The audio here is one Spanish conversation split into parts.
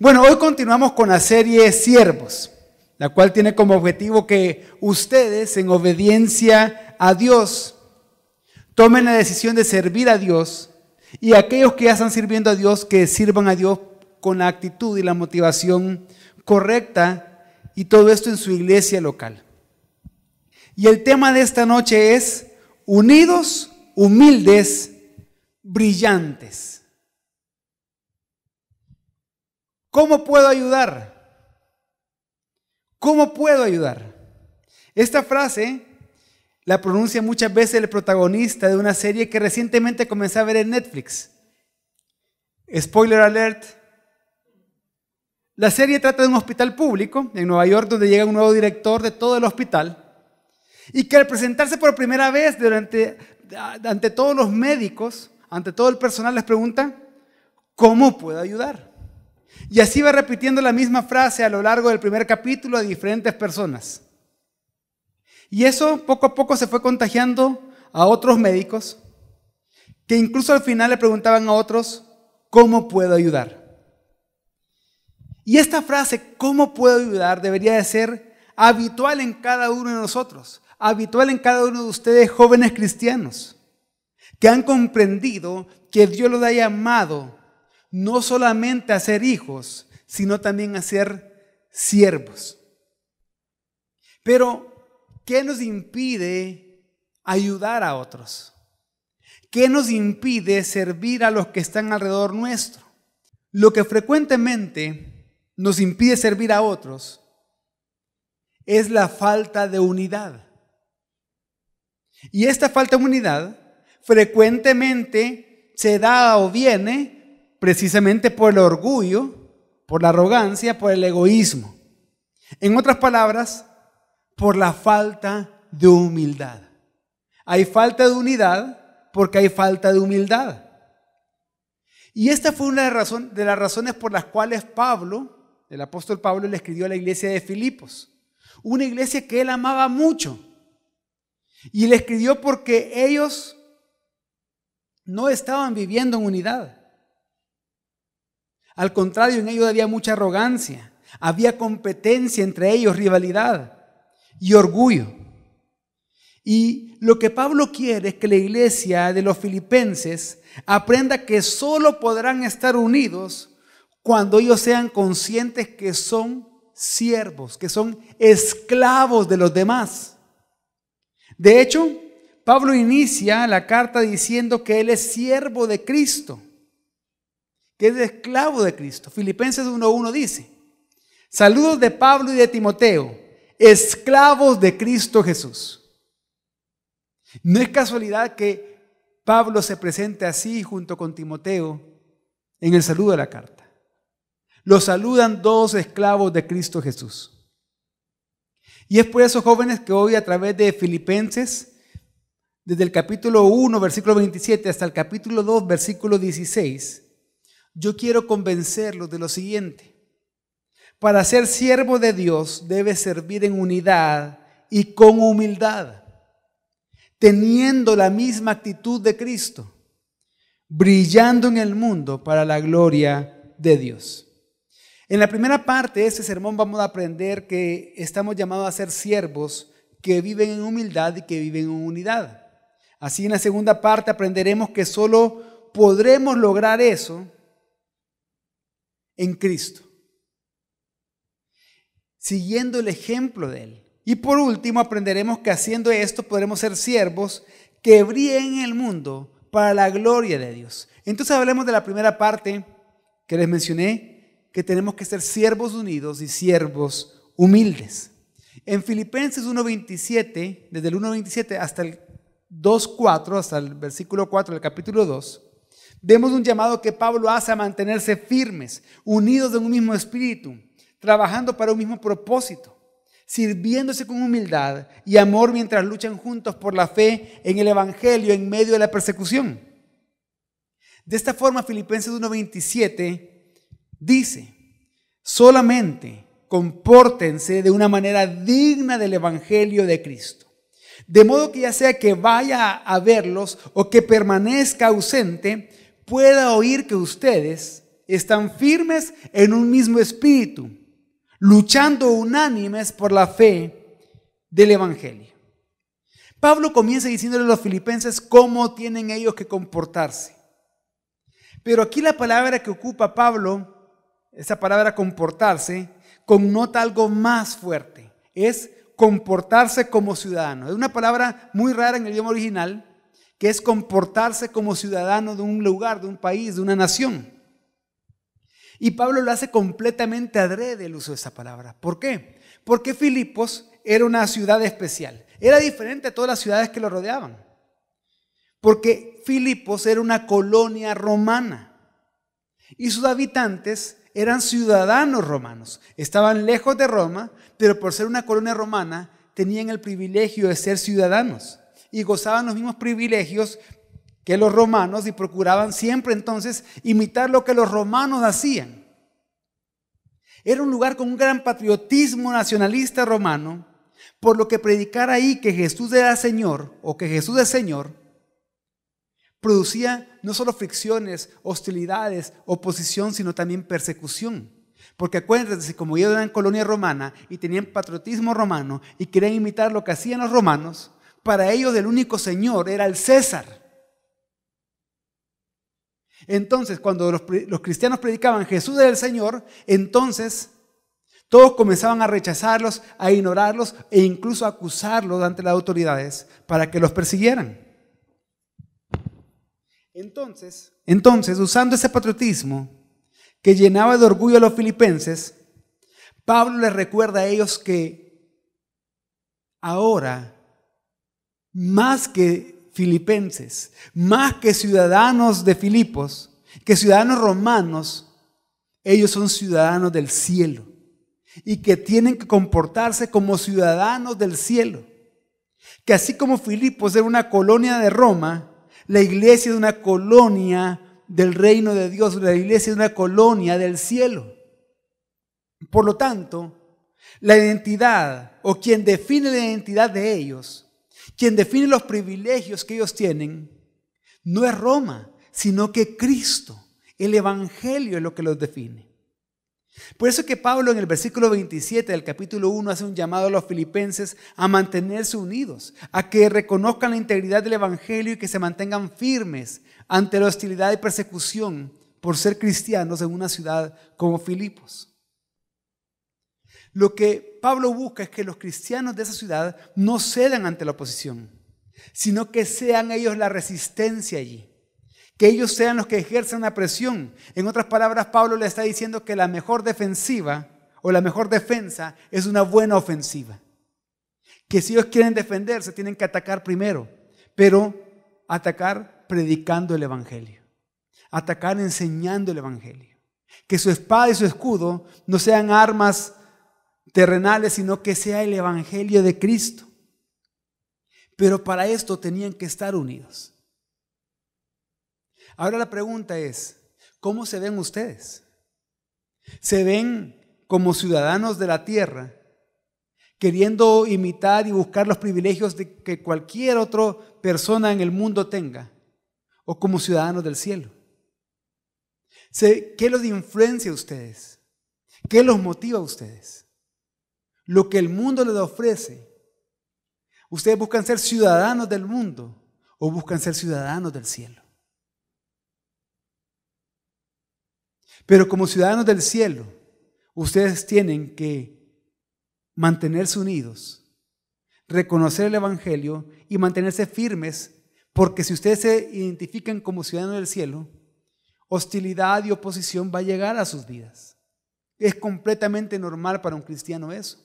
Bueno, hoy continuamos con la serie Siervos, la cual tiene como objetivo que ustedes, en obediencia a Dios, tomen la decisión de servir a Dios, y aquellos que ya están sirviendo a Dios, que sirvan a Dios con la actitud y la motivación correcta, y todo esto en su iglesia local. Y el tema de esta noche es unidos, humildes, brillantes. ¿Cómo puedo ayudar? ¿Cómo puedo ayudar? Esta frase la pronuncia muchas veces el protagonista de una serie que recientemente comencé a ver en Netflix. Spoiler alert. La serie trata de un hospital público en Nueva York donde llega un nuevo director de todo el hospital y que al presentarse por primera vez ante todos los médicos, ante todo el personal, les pregunta: ¿cómo puedo ayudar? Y así va repitiendo la misma frase a lo largo del primer capítulo a diferentes personas. Y eso poco a poco se fue contagiando a otros médicos, que incluso al final le preguntaban a otros: ¿cómo puedo ayudar? Y esta frase, ¿cómo puedo ayudar?, debería de ser habitual en cada uno de nosotros, habitual en cada uno de ustedes, jóvenes cristianos, que han comprendido que Dios los ha llamado no solamente a ser hijos, sino también a ser siervos. Pero, ¿qué nos impide ayudar a otros? ¿Qué nos impide servir a los que están alrededor nuestro? Lo que frecuentemente nos impide servir a otros es la falta de unidad. Y esta falta de unidad frecuentemente se da o viene precisamente por el orgullo, por la arrogancia, por el egoísmo. En otras palabras, por la falta de humildad. Hay falta de unidad porque hay falta de humildad. Y esta fue una de las razones por las cuales el apóstol Pablo, le escribió a la iglesia de Filipos, una iglesia que él amaba mucho. Y le escribió porque ellos no estaban viviendo en unidad. Al contrario, en ellos había mucha arrogancia, había competencia entre ellos, rivalidad y orgullo. Y lo que Pablo quiere es que la iglesia de los filipenses aprenda que solo podrán estar unidos cuando ellos sean conscientes que son siervos, que son esclavos de los demás. De hecho, Pablo inicia la carta diciendo que él es siervo de Cristo, que es esclavo de Cristo. Filipenses 1:1 dice: saludos de Pablo y de Timoteo, esclavos de Cristo Jesús. No es casualidad que Pablo se presente así junto con Timoteo en el saludo de la carta. Los saludan dos esclavos de Cristo Jesús. Y es por eso, jóvenes, que hoy a través de Filipenses, desde el capítulo 1, versículo 27 hasta el capítulo 2, versículo 16, yo quiero convencerlos de lo siguiente: para ser siervo de Dios debes servir en unidad y con humildad, teniendo la misma actitud de Cristo, brillando en el mundo para la gloria de Dios. En la primera parte de este sermón vamos a aprender que estamos llamados a ser siervos que viven en humildad y que viven en unidad. Así, en la segunda parte aprenderemos que solo podremos lograr eso en Cristo, siguiendo el ejemplo de Él. Y por último aprenderemos que haciendo esto podremos ser siervos que brillen en el mundo para la gloria de Dios. Entonces hablemos de la primera parte que les mencioné, que tenemos que ser siervos unidos y siervos humildes. En Filipenses 1:27, desde el 1:27 hasta el 2:4, hasta el versículo 4 del capítulo 2, vemos un llamado que Pablo hace a mantenerse firmes, unidos en un mismo espíritu, trabajando para un mismo propósito, sirviéndose con humildad y amor mientras luchan juntos por la fe en el evangelio en medio de la persecución. De esta forma, Filipenses 1:27 dice: solamente compórtense de una manera digna del evangelio de Cristo, de modo que ya sea que vaya a verlos o que permanezca ausente, pueda oír que ustedes están firmes en un mismo espíritu, luchando unánimes por la fe del Evangelio. Pablo comienza diciéndole a los filipenses cómo tienen ellos que comportarse. Pero aquí la palabra que ocupa Pablo, esa palabra comportarse, connota algo más fuerte. Es comportarse como ciudadano. Es una palabra muy rara en el idioma original, que es comportarse como ciudadano de un lugar, de un país, de una nación. Y Pablo lo hace completamente adrede el uso de esa palabra. ¿Por qué? Porque Filipos era una ciudad especial. Era diferente a todas las ciudades que lo rodeaban. Porque Filipos era una colonia romana. Y sus habitantes eran ciudadanos romanos. Estaban lejos de Roma, pero por ser una colonia romana, tenían el privilegio de ser ciudadanos. Y gozaban los mismos privilegios que los romanos y procuraban siempre entonces imitar lo que los romanos hacían. Era un lugar con un gran patriotismo nacionalista romano, por lo que predicar ahí que Jesús era Señor o que Jesús es Señor, producía no solo fricciones, hostilidades, oposición, sino también persecución. Porque acuérdense, como ellos eran colonia romana y tenían patriotismo romano y querían imitar lo que hacían los romanos, para ellos el único Señor era el César. Entonces, cuando los cristianos predicaban Jesús era el Señor, entonces todos comenzaban a rechazarlos, a ignorarlos e incluso a acusarlos ante las autoridades para que los persiguieran. Entonces, usando ese patriotismo que llenaba de orgullo a los filipenses, Pablo les recuerda a ellos que ahora, más que filipenses, más que ciudadanos de Filipos, que ciudadanos romanos, ellos son ciudadanos del cielo y que tienen que comportarse como ciudadanos del cielo. Que así como Filipos era una colonia de Roma, la iglesia es una colonia del reino de Dios, la iglesia es una colonia del cielo. Por lo tanto, la identidad o quien define la identidad de ellos, quien define los privilegios que ellos tienen, no es Roma, sino que Cristo, el Evangelio es lo que los define. Por eso que Pablo en el versículo 27 del capítulo 1 hace un llamado a los filipenses a mantenerse unidos, a que reconozcan la integridad del Evangelio y que se mantengan firmes ante la hostilidad y persecución por ser cristianos en una ciudad como Filipos. Lo que Pablo busca es que los cristianos de esa ciudad no cedan ante la oposición, sino que sean ellos la resistencia allí. Que ellos sean los que ejercen la presión. En otras palabras, Pablo le está diciendo que la mejor defensiva o la mejor defensa es una buena ofensiva. Que si ellos quieren defenderse, tienen que atacar primero, pero atacar predicando el Evangelio. Atacar enseñando el Evangelio. Que su espada y su escudo no sean armas terrenales, sino que sea el Evangelio de Cristo. Pero para esto tenían que estar unidos. Ahora la pregunta es, ¿cómo se ven ustedes? ¿Se ven como ciudadanos de la tierra, queriendo imitar y buscar los privilegios de que cualquier otra persona en el mundo tenga? ¿O como ciudadanos del cielo? ¿Qué los influencia a ustedes? ¿Qué los motiva a ustedes? Lo que el mundo les ofrece. ¿Ustedes buscan ser ciudadanos del mundo o buscan ser ciudadanos del cielo? Pero como ciudadanos del cielo, ustedes tienen que mantenerse unidos, reconocer el Evangelio y mantenerse firmes, porque si ustedes se identifican como ciudadanos del cielo, hostilidad y oposición va a llegar a sus vidas. Es completamente normal para un cristiano eso.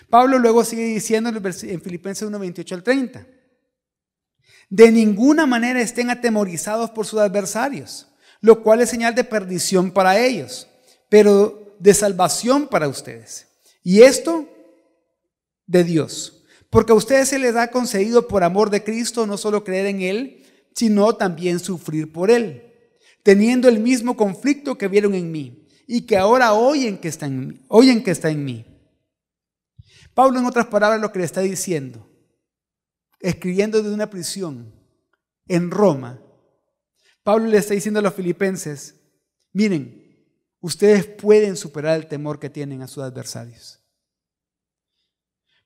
Pablo luego sigue diciendo en Filipenses 1, 28 al 30. De ninguna manera estén atemorizados por sus adversarios, lo cual es señal de perdición para ellos, pero de salvación para ustedes. Y esto de Dios, porque a ustedes se les ha concedido por amor de Cristo no solo creer en Él, sino también sufrir por Él, teniendo el mismo conflicto que vieron en mí y que ahora oyen que está en mí. Pablo, en otras palabras, lo que le está diciendo, escribiendo de una prisión en Roma, Pablo le está diciendo a los filipenses, miren, ustedes pueden superar el temor que tienen a sus adversarios.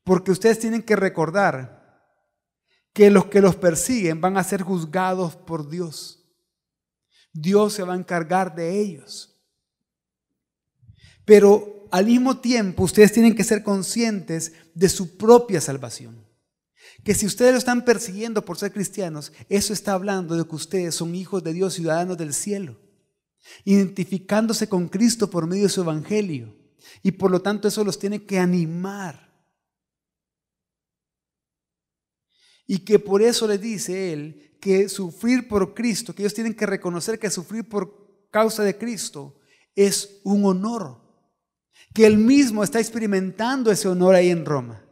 Porque ustedes tienen que recordar que los que los persiguen van a ser juzgados por Dios. Dios se va a encargar de ellos. Pero al mismo tiempo, ustedes tienen que ser conscientes de su propia salvación. Que si ustedes lo están persiguiendo por ser cristianos, eso está hablando de que ustedes son hijos de Dios, ciudadanos del cielo, identificándose con Cristo por medio de su evangelio. Y por lo tanto eso los tiene que animar. Y que por eso le dice él que sufrir por Cristo, que ellos tienen que reconocer que sufrir por causa de Cristo es un honor. Que él mismo está experimentando ese honor ahí en Roma.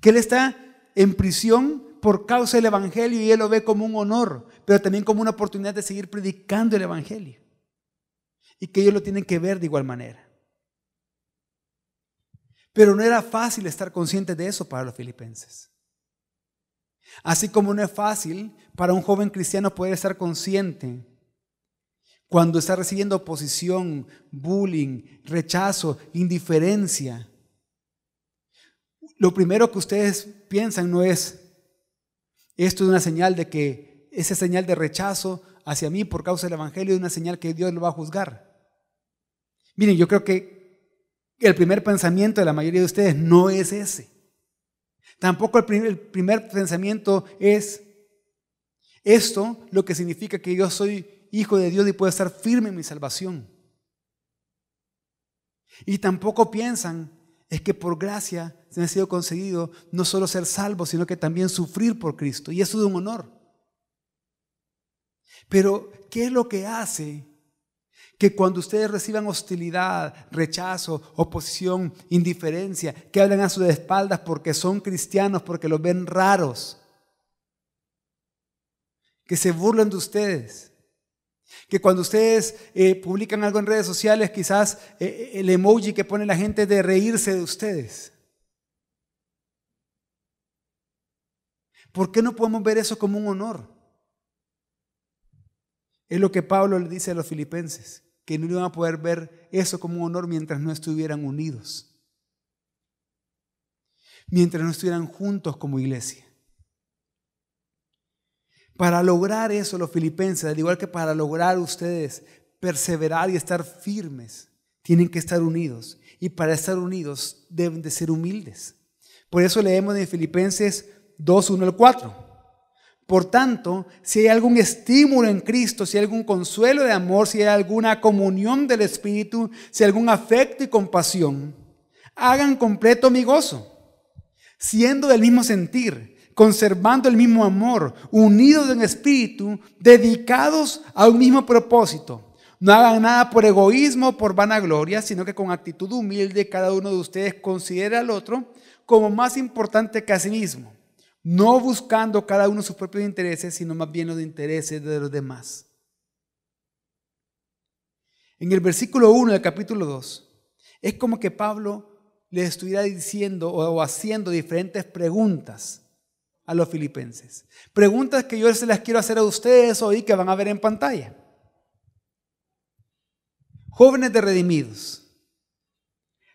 Que él está en prisión por causa del evangelio y él lo ve como un honor, pero también como una oportunidad de seguir predicando el evangelio. Y que ellos lo tienen que ver de igual manera. Pero no era fácil estar conscientes de eso para los filipenses. Así como no es fácil para un joven cristiano poder estar consciente cuando está recibiendo oposición, bullying, rechazo, indiferencia. Lo primero que ustedes piensan no es, esto es una señal de que esa señal de rechazo hacia mí por causa del evangelio es una señal que Dios lo va a juzgar. Miren, yo creo que el primer pensamiento de la mayoría de ustedes no es ese. Tampoco el primer pensamiento es esto, lo que significa que yo soy hijo de Dios y puedo estar firme en mi salvación. Y tampoco piensan es que por gracia se me ha sido concedido no solo ser salvo, sino que también sufrir por Cristo. Y eso es un honor. Pero, ¿qué es lo que hace que cuando ustedes reciban hostilidad, rechazo, oposición, indiferencia, que hablan a sus espaldas porque son cristianos, porque los ven raros, que se burlan de ustedes, que cuando ustedes publican algo en redes sociales, quizás el emoji que pone la gente de reírse de ustedes? ¿Por qué no podemos ver eso como un honor? Es lo que Pablo le dice a los filipenses, que no iban a poder ver eso como un honor mientras no estuvieran unidos, mientras no estuvieran juntos como iglesia. Para lograr eso los filipenses, al igual que para lograr ustedes perseverar y estar firmes, tienen que estar unidos. Y para estar unidos deben de ser humildes. Por eso leemos en Filipenses 2, 1 al 4. Por tanto, si hay algún estímulo en Cristo, si hay algún consuelo de amor, si hay alguna comunión del Espíritu, si hay algún afecto y compasión, hagan completo mi gozo, siendo del mismo sentir, conservando el mismo amor, unidos en espíritu, dedicados a un mismo propósito. No hagan nada por egoísmo o por vanagloria, sino que con actitud humilde cada uno de ustedes considera al otro como más importante que a sí mismo, no buscando cada uno sus propios intereses, sino más bien los intereses de los demás. En el versículo 1 del capítulo 2, es como que Pablo les estuviera diciendo o haciendo diferentes preguntas a los filipenses. Preguntas que yo se las quiero hacer a ustedes hoy, que van a ver en pantalla. Jóvenes de redimidos,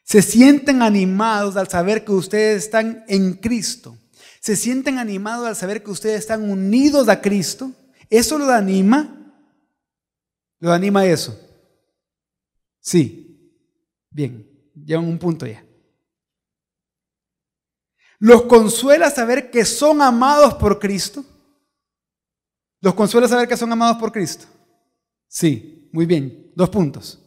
¿se sienten animados al saber que ustedes están en Cristo? ¿Se sienten animados al saber que ustedes están unidos a Cristo? ¿Eso los anima? ¿Los anima eso? Sí. Bien, llevan un punto ya. ¿Los consuela saber que son amados por Cristo? ¿Los consuela saber que son amados por Cristo? Sí, muy bien. 2 puntos.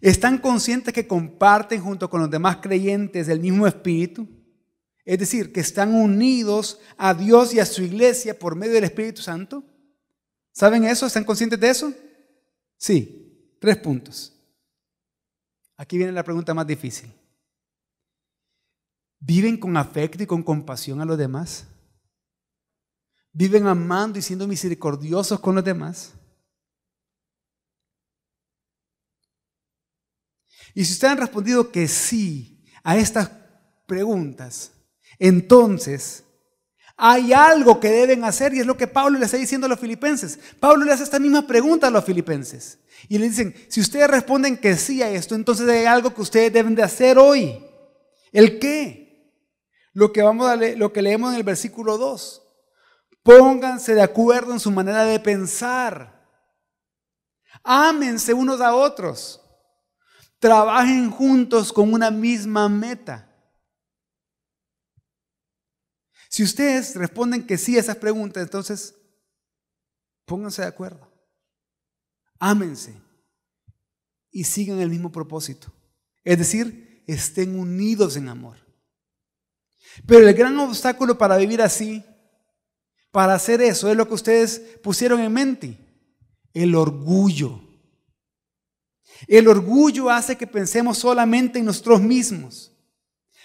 ¿Están conscientes que comparten junto con los demás creyentes el mismo espíritu? Es decir, que están unidos a Dios y a su iglesia por medio del Espíritu Santo. ¿Saben eso? ¿Están conscientes de eso? Sí, 3 puntos. Aquí viene la pregunta más difícil. ¿Viven con afecto y con compasión a los demás? ¿Viven amando y siendo misericordiosos con los demás? Y si ustedes han respondido que sí a estas preguntas, entonces Hay algo que deben hacer y es lo que Pablo le está diciendo a los filipenses. Pablo le hace esta misma pregunta a los filipenses. Y le dicen, si ustedes responden que sí a esto, entonces hay algo que ustedes deben de hacer hoy. ¿El qué? Lo que leemos en el versículo 2. Pónganse de acuerdo en su manera de pensar. Ámense unos a otros. Trabajen juntos con una misma meta. Si ustedes responden que sí a esas preguntas, entonces pónganse de acuerdo. Ámense y sigan el mismo propósito. Es decir, estén unidos en amor. Pero el gran obstáculo para vivir así, para hacer eso, es lo que ustedes pusieron en mente: el orgullo. El orgullo hace que pensemos solamente en nosotros mismos.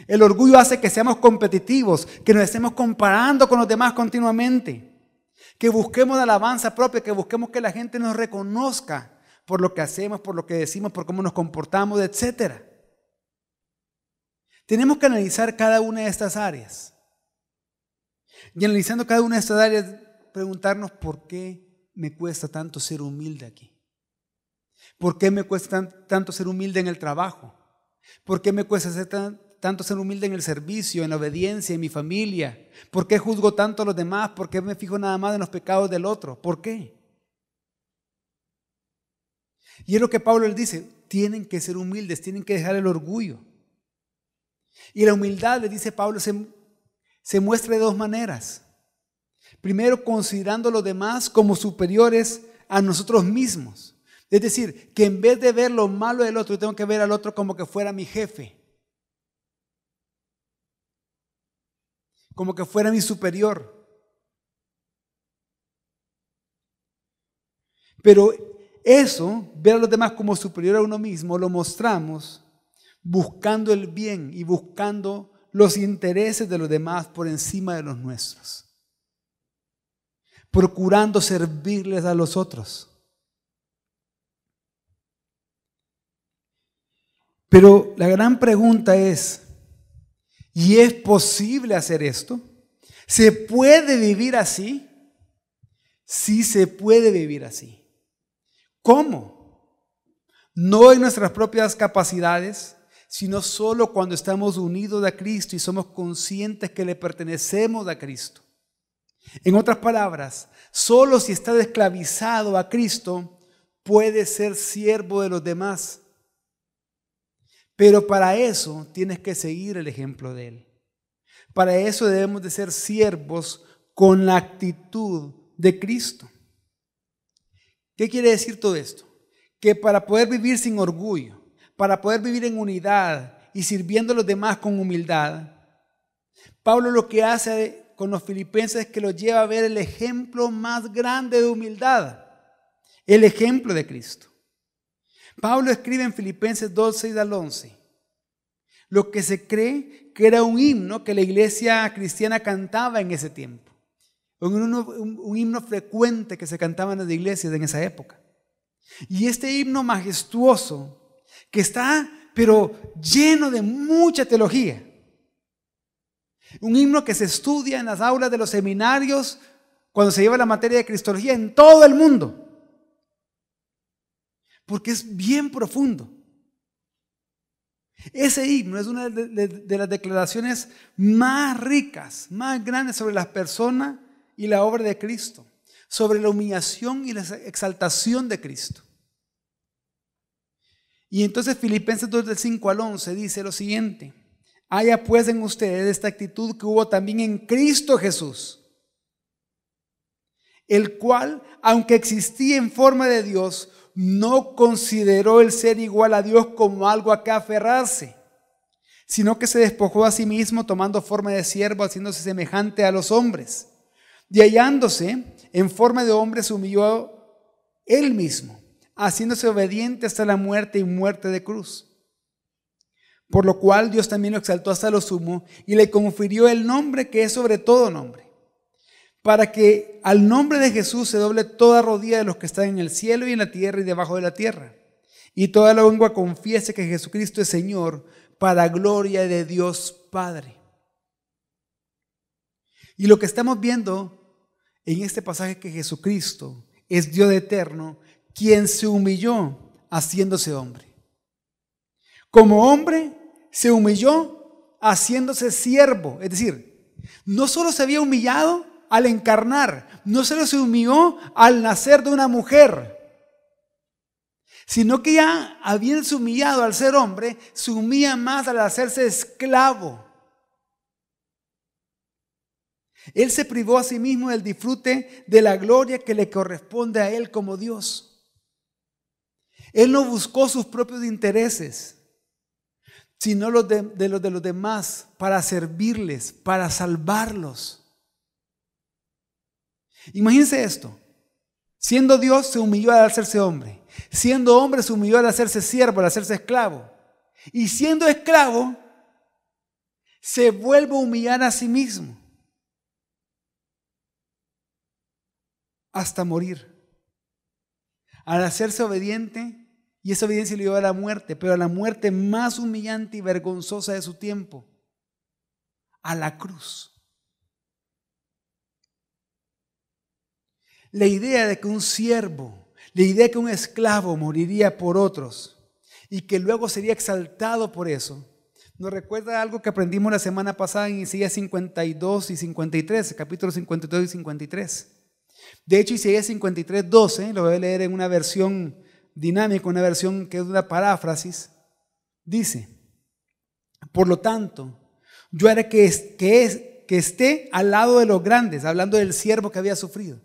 El orgullo hace que seamos competitivos, que nos estemos comparando con los demás continuamente, que busquemos la alabanza propia, que busquemos que la gente nos reconozca por lo que hacemos, por lo que decimos, por cómo nos comportamos, etc. Tenemos que analizar cada una de estas áreas. Y analizando cada una de estas áreas, preguntarnos por qué me cuesta tanto ser humilde aquí. ¿Por qué me cuesta tanto ser humilde en el trabajo? ¿Por qué me cuesta tanto ser humilde en el servicio, en la obediencia, en mi familia? ¿Por qué juzgo tanto a los demás? ¿Por qué me fijo nada más en los pecados del otro? ¿Por qué? Y es lo que Pablo les dice: tienen que ser humildes, tienen que dejar el orgullo. Y la humildad, le dice Pablo, se muestra de dos maneras. Primero, considerando a los demás como superiores a nosotros mismos. Es decir, que en vez de ver lo malo del otro, yo tengo que ver al otro como que fuera mi jefe, como que fuera mi superior. Pero eso, ver a los demás como superior a uno mismo, lo mostramos buscando el bien y buscando los intereses de los demás por encima de los nuestros, procurando servirles a los otros. Pero la gran pregunta es, ¿y es posible hacer esto? ¿Se puede vivir así? Sí, se puede vivir así. ¿Cómo? No en nuestras propias capacidades, sino solo cuando estamos unidos a Cristo y somos conscientes que le pertenecemos a Cristo. En otras palabras, solo si estás esclavizado a Cristo, puedes ser siervo de los demás. Pero para eso tienes que seguir el ejemplo de Él. Para eso debemos de ser siervos con la actitud de Cristo. ¿Qué quiere decir todo esto? Que para poder vivir sin orgullo, para poder vivir en unidad y sirviendo a los demás con humildad, Pablo lo que hace con los filipenses es que los lleva a ver el ejemplo más grande de humildad, el ejemplo de Cristo. Pablo escribe en Filipenses 2, 6 al 11, lo que se cree que era un himno que la iglesia cristiana cantaba en ese tiempo. Un himno frecuente que se cantaba en las iglesias en esa época. Y este himno majestuoso que está, pero lleno de mucha teología. Un himno que se estudia en las aulas de los seminarios cuando se lleva la materia de cristología en todo el mundo. Porque es bien profundo. Ese himno es una de las declaraciones más ricas, más grandes sobre la persona y la obra de Cristo, sobre la humillación y la exaltación de Cristo. Y entonces Filipenses 2 del 5 al 11 dice lo siguiente: haya pues en ustedes esta actitud que hubo también en Cristo Jesús, el cual, aunque existía en forma de Dios, no consideró el ser igual a Dios como algo a que aferrarse, sino que se despojó a sí mismo, tomando forma de siervo, haciéndose semejante a los hombres. Y hallándose en forma de hombre, se humilló él mismo, haciéndose obediente hasta la muerte y muerte de cruz. Por lo cual Dios también lo exaltó hasta lo sumo y le confirió el nombre que es sobre todo nombre, para que al nombre de Jesús se doble toda rodilla de los que están en el cielo y en la tierra y debajo de la tierra, y toda la lengua confiese que Jesucristo es Señor, para gloria de Dios Padre. Y lo que estamos viendo en este pasaje es que Jesucristo es Dios eterno, quien se humilló haciéndose hombre. Como hombre se humilló haciéndose siervo. Es decir, no solo se había humillado al encarnar, no solo se humilló al nacer de una mujer, sino que ya habiéndose humillado al ser hombre, se humilla más al hacerse esclavo. Él se privó a sí mismo del disfrute de la gloria que le corresponde a Él como Dios. Él no buscó sus propios intereses, sino los de los demás, para servirles, para salvarlos. Imagínense esto. Siendo Dios, se humilló al hacerse hombre. Siendo hombre, se humilló al hacerse siervo, al hacerse esclavo. Y siendo esclavo, se vuelve a humillar a sí mismo hasta morir. Al hacerse obediente, y esa obediencia le llevó a la muerte, pero a la muerte más humillante y vergonzosa de su tiempo, a la cruz. La idea de que un siervo, la idea de que un esclavo moriría por otros y que luego sería exaltado por eso, nos recuerda algo que aprendimos la semana pasada en Isaías 52 y 53, capítulos 52 y 53. De hecho, Isaías 53, 12, lo voy a leer en una versión dinámica, una versión que es una paráfrasis, dice: por lo tanto, yo haré que esté al lado de los grandes, hablando del siervo que había sufrido,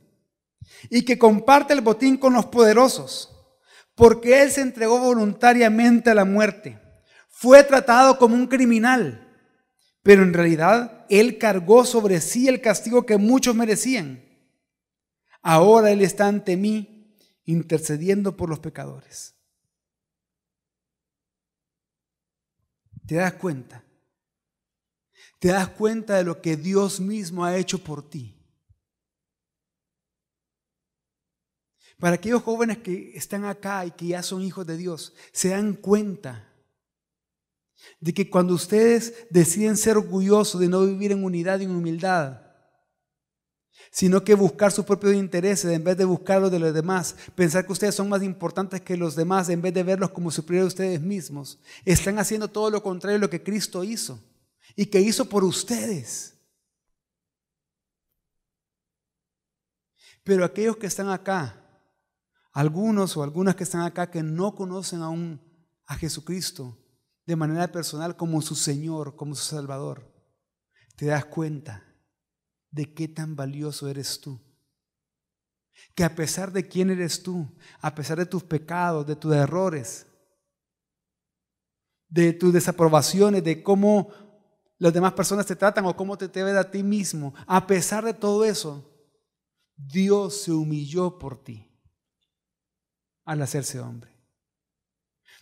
y que comparte el botín con los poderosos, porque él se entregó voluntariamente a la muerte. Fue tratado como un criminal, pero en realidad él cargó sobre sí el castigo que muchos merecían. Ahora él está ante mí, intercediendo por los pecadores. ¿Te das cuenta? ¿Te das cuenta de lo que Dios mismo ha hecho por ti? Para aquellos jóvenes que están acá y que ya son hijos de Dios, se dan cuenta de que cuando ustedes deciden ser orgullosos de no vivir en unidad y en humildad, sino que buscar sus propios intereses en vez de buscar los de los demás, pensar que ustedes son más importantes que los demás en vez de verlos como superiores a ustedes mismos, están haciendo todo lo contrario de lo que Cristo hizo y que hizo por ustedes. Pero aquellos que están acá, algunos o algunas que están acá que no conocen aún a Jesucristo de manera personal como su Señor, como su Salvador, te das cuenta de qué tan valioso eres tú. Que a pesar de quién eres tú, a pesar de tus pecados, de tus errores, de tus desaprobaciones, de cómo las demás personas te tratan o cómo te ves a ti mismo, a pesar de todo eso, Dios se humilló por ti al hacerse hombre.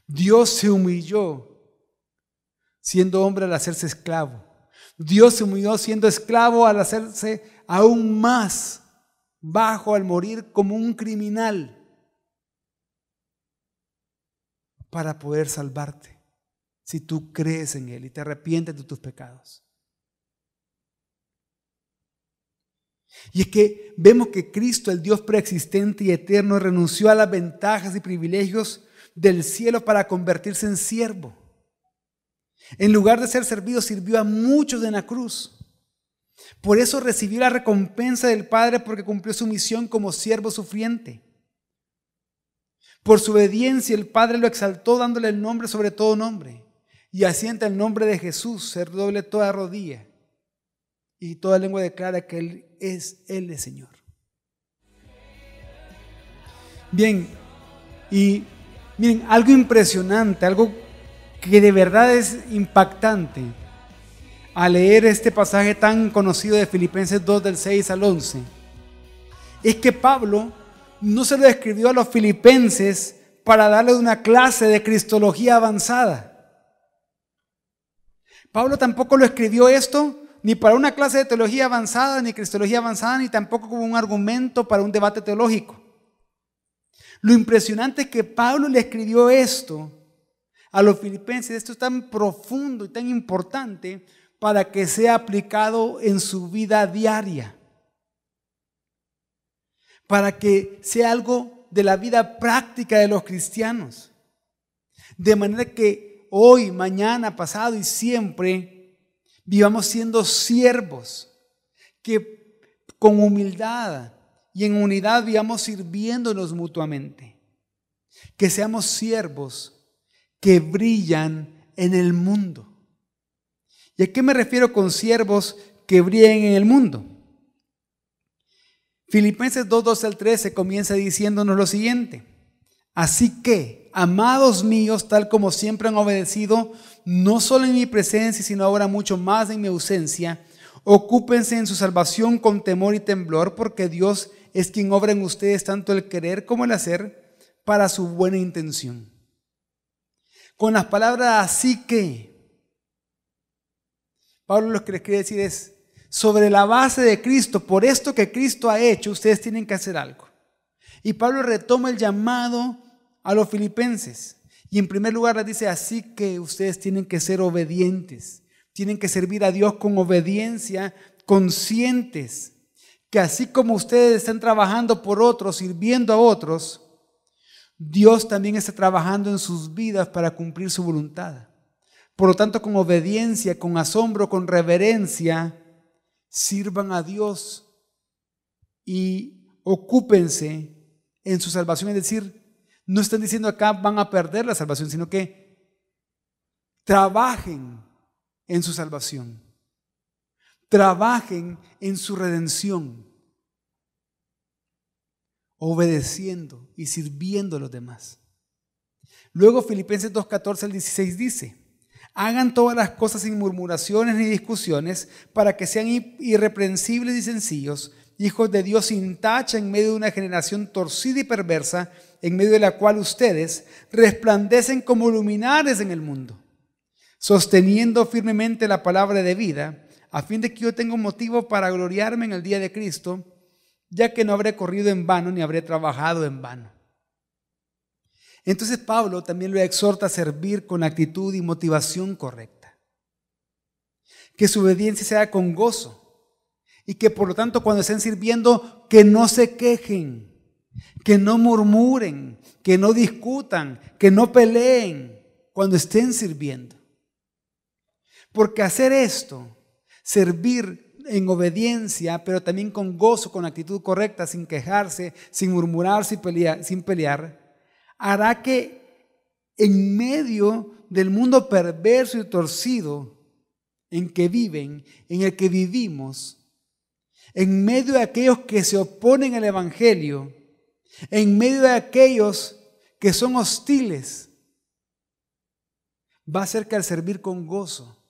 Dios se humilló siendo hombre al hacerse esclavo. Dios se humilló siendo esclavo al hacerse aún más bajo, al morir como un criminal, para poder salvarte si tú crees en Él y te arrepientes de tus pecados. Y es que vemos que Cristo, el Dios preexistente y eterno, renunció a las ventajas y privilegios del cielo para convertirse en siervo. En lugar de ser servido, sirvió a muchos en la cruz. Por eso recibió la recompensa del Padre, porque cumplió su misión como siervo sufriente. Por su obediencia, el Padre lo exaltó, dándole el nombre sobre todo nombre. Y así ante el nombre de Jesús se doble toda rodilla y toda lengua declara que Él es el Señor. Bien, y miren, algo impresionante, algo que de verdad es impactante al leer este pasaje tan conocido de Filipenses 2 del 6 al 11, es que Pablo no se lo escribió a los filipenses para darles una clase de cristología avanzada. Pablo tampoco lo escribió esto ni para una clase de teología avanzada, ni cristología avanzada, ni tampoco como un argumento para un debate teológico. Lo impresionante es que Pablo le escribió esto a los filipenses. Esto es tan profundo y tan importante para que sea aplicado en su vida diaria, para que sea algo de la vida práctica de los cristianos, de manera que hoy, mañana, pasado y siempre vivamos siendo siervos, que con humildad y en unidad vivamos sirviéndonos mutuamente, que seamos siervos que brillan en el mundo. ¿Y a qué me refiero con siervos que brillan en el mundo? Filipenses 2:12-13 comienza diciéndonos lo siguiente: así que, amados míos, tal como siempre han obedecido, no solo en mi presencia, sino ahora mucho más en mi ausencia, ocúpense en su salvación con temor y temblor, porque Dios es quien obra en ustedes tanto el querer como el hacer para su buena intención. Con las palabras así que, Pablo lo que les quiere decir es, sobre la base de Cristo, por esto que Cristo ha hecho, ustedes tienen que hacer algo. Y Pablo retoma el llamado a los filipenses. Y en primer lugar les dice, así que ustedes tienen que ser obedientes. Tienen que servir a Dios con obediencia, conscientes que así como ustedes están trabajando por otros, sirviendo a otros, Dios también está trabajando en sus vidas para cumplir su voluntad. Por lo tanto, con obediencia, con asombro, con reverencia, sirvan a Dios y ocúpense en su salvación. Es decir, no están diciendo acá van a perder la salvación, sino que trabajen en su salvación. Trabajen en su redención, obedeciendo y sirviendo a los demás. Luego Filipenses 2:14-16 dice, hagan todas las cosas sin murmuraciones ni discusiones, para que sean irreprensibles y sencillos, hijos de Dios sin tacha en medio de una generación torcida y perversa, en medio de la cual ustedes resplandecen como luminares en el mundo, sosteniendo firmemente la palabra de vida, a fin de que yo tenga un motivo para gloriarme en el día de Cristo, ya que no habré corrido en vano ni habré trabajado en vano. Entonces Pablo también lo exhorta a servir con actitud y motivación correcta. Que su obediencia sea con gozo y que por lo tanto cuando estén sirviendo que no se quejen, que no murmuren, que no discutan, que no peleen cuando estén sirviendo. Porque hacer esto, servir en obediencia, pero también con gozo, con actitud correcta, sin quejarse, sin murmurar, sin pelear, hará que en medio del mundo perverso y torcido en que viven, en el que vivimos, en medio de aquellos que se oponen al Evangelio, en medio de aquellos que son hostiles, va a hacer que al servir con gozo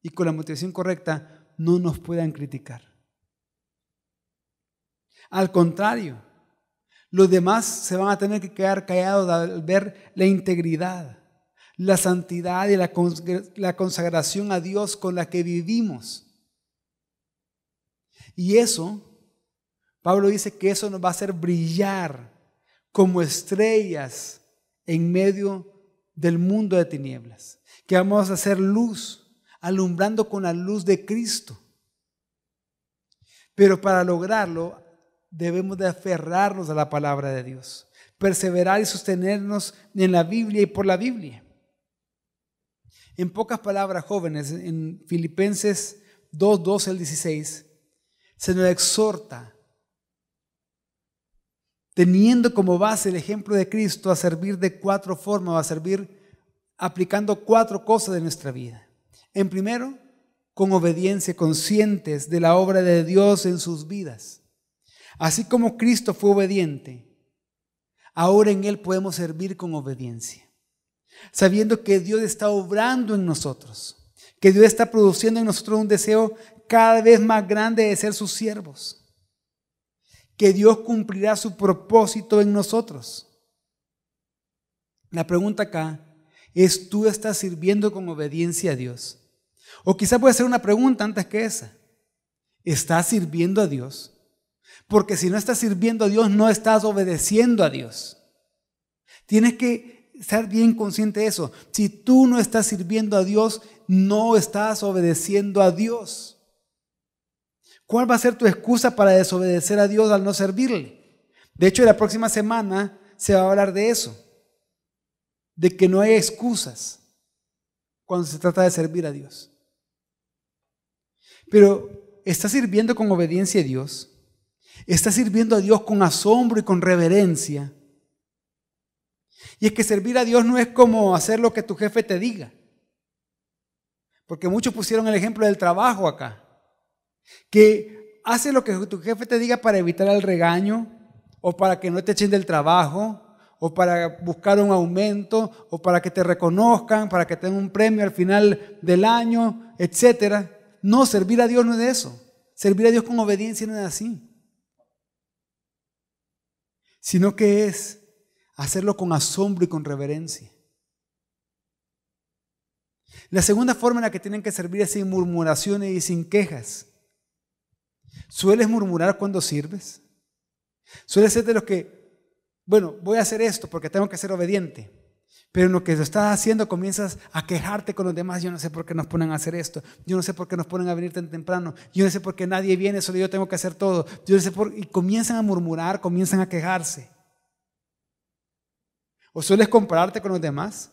y con la motivación correcta no nos puedan criticar. Al contrario, los demás se van a tener que quedar callados al ver la integridad, la santidad y la consagración a Dios con la que vivimos. Y eso, Pablo dice que eso nos va a hacer brillar como estrellas en medio del mundo de tinieblas, que vamos a hacer luz, alumbrando con la luz de Cristo. Pero para lograrlo debemos de aferrarnos a la palabra de Dios, perseverar y sostenernos en la Biblia y por la Biblia. En pocas palabras, jóvenes, en Filipenses 2:12-16 se nos exhorta, teniendo como base el ejemplo de Cristo, a servir de 4 formas, a servir aplicando 4 cosas de nuestra vida. En primero, con obediencia, conscientes de la obra de Dios en sus vidas. Así como Cristo fue obediente, ahora en Él podemos servir con obediencia, sabiendo que Dios está obrando en nosotros, que Dios está produciendo en nosotros un deseo cada vez más grande de ser sus siervos, que Dios cumplirá su propósito en nosotros. La pregunta acá es, ¿tú estás sirviendo con obediencia a Dios? O quizá puede ser una pregunta antes que esa. ¿Estás sirviendo a Dios? Porque si no estás sirviendo a Dios, no estás obedeciendo a Dios. Tienes que estar bien consciente de eso. Si tú no estás sirviendo a Dios, no estás obedeciendo a Dios. ¿Cuál va a ser tu excusa para desobedecer a Dios al no servirle? De hecho, la próxima semana se va a hablar de eso, de que no hay excusas cuando se trata de servir a Dios. Pero ¿estás sirviendo con obediencia a Dios? ¿Estás sirviendo a Dios con asombro y con reverencia? Y es que servir a Dios no es como hacer lo que tu jefe te diga. Porque muchos pusieron el ejemplo del trabajo acá. Que hace lo que tu jefe te diga para evitar el regaño, o para que no te echen del trabajo, o para buscar un aumento, o para que te reconozcan, para que te den un premio al final del año, etc. No, servir a Dios no es de eso. Servir a Dios con obediencia no es así. Sino que es hacerlo con asombro y con reverencia. La segunda forma en la que tienen que servir es sin murmuraciones y sin quejas. ¿Sueles murmurar cuando sirves? ¿Sueles ser de los que, bueno, voy a hacer esto porque tengo que ser obediente, pero en lo que lo estás haciendo comienzas a quejarte con los demás? Yo no sé por qué nos ponen a hacer esto, yo no sé por qué nos ponen a venir tan temprano, yo no sé por qué nadie viene, solo yo tengo que hacer todo, yo no sé y comienzan a murmurar, comienzan a quejarse. ¿O sueles compararte con los demás?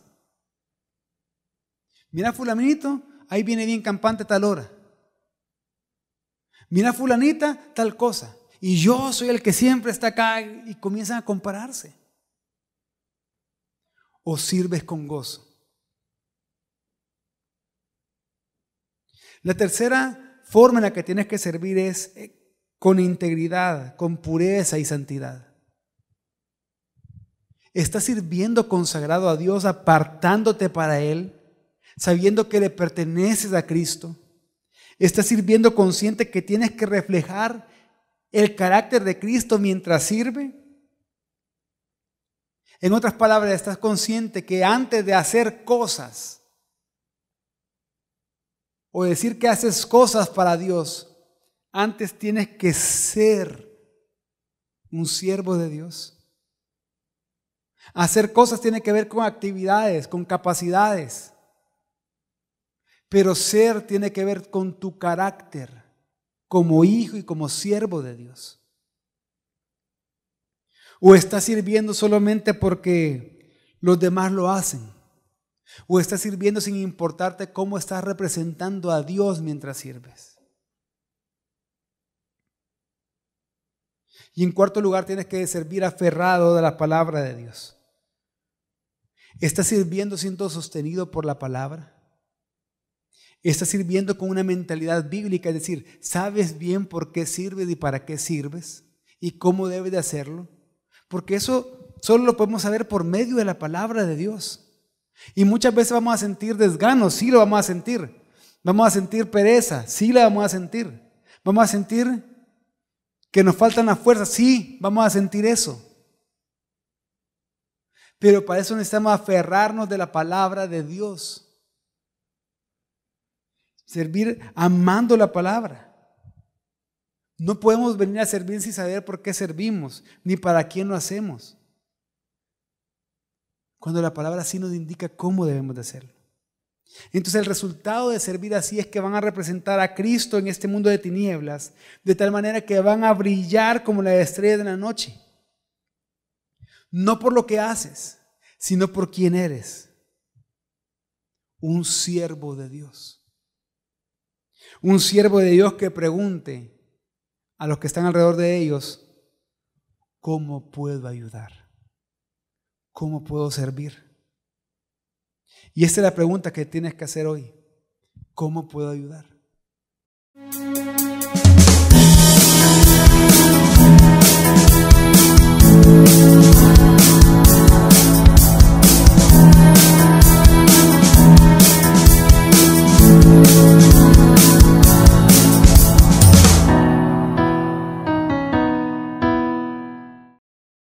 Mira fulanito, ahí viene bien campante tal hora. Mira fulanita, tal cosa. Y yo soy el que siempre está acá, y comienzan a compararse. ¿O sirves con gozo? La tercera forma en la que tienes que servir es con integridad, con pureza y santidad. ¿Estás sirviendo consagrado a Dios, apartándote para Él, sabiendo que le perteneces a Cristo? ¿Estás sirviendo consciente que tienes que reflejar el carácter de Cristo mientras sirve? En otras palabras, ¿estás consciente que antes de hacer cosas o decir que haces cosas para Dios, antes tienes que ser un siervo de Dios? Hacer cosas tiene que ver con actividades, con capacidades. Pero ser tiene que ver con tu carácter como hijo y como siervo de Dios. ¿O estás sirviendo solamente porque los demás lo hacen? ¿O estás sirviendo sin importarte cómo estás representando a Dios mientras sirves? Y en cuarto lugar, tienes que servir aferrado de la palabra de Dios. ¿Estás sirviendo siendo sostenido por la palabra? ¿Estás sirviendo con una mentalidad bíblica? Es decir, ¿sabes bien por qué sirves y para qué sirves? ¿Y cómo debes de hacerlo? Porque eso solo lo podemos saber por medio de la palabra de Dios. Y muchas veces vamos a sentir desgano, sí lo vamos a sentir. Vamos a sentir pereza, sí la vamos a sentir. Vamos a sentir que nos faltan las fuerzas, sí, vamos a sentir eso. Pero para eso necesitamos aferrarnos de la palabra de Dios. Servir amando la palabra. No podemos venir a servir sin saber por qué servimos, ni para quién lo hacemos. Cuando la palabra sí nos indica cómo debemos de hacerlo. Entonces el resultado de servir así es que van a representar a Cristo en este mundo de tinieblas, de tal manera que van a brillar como la estrella de la noche. No por lo que haces, sino por quién eres. Un siervo de Dios. Un siervo de Dios que pregunte a los que están alrededor de ellos, ¿cómo puedo ayudar? ¿Cómo puedo servir? Y esta es la pregunta que tienes que hacer hoy. ¿Cómo puedo ayudar?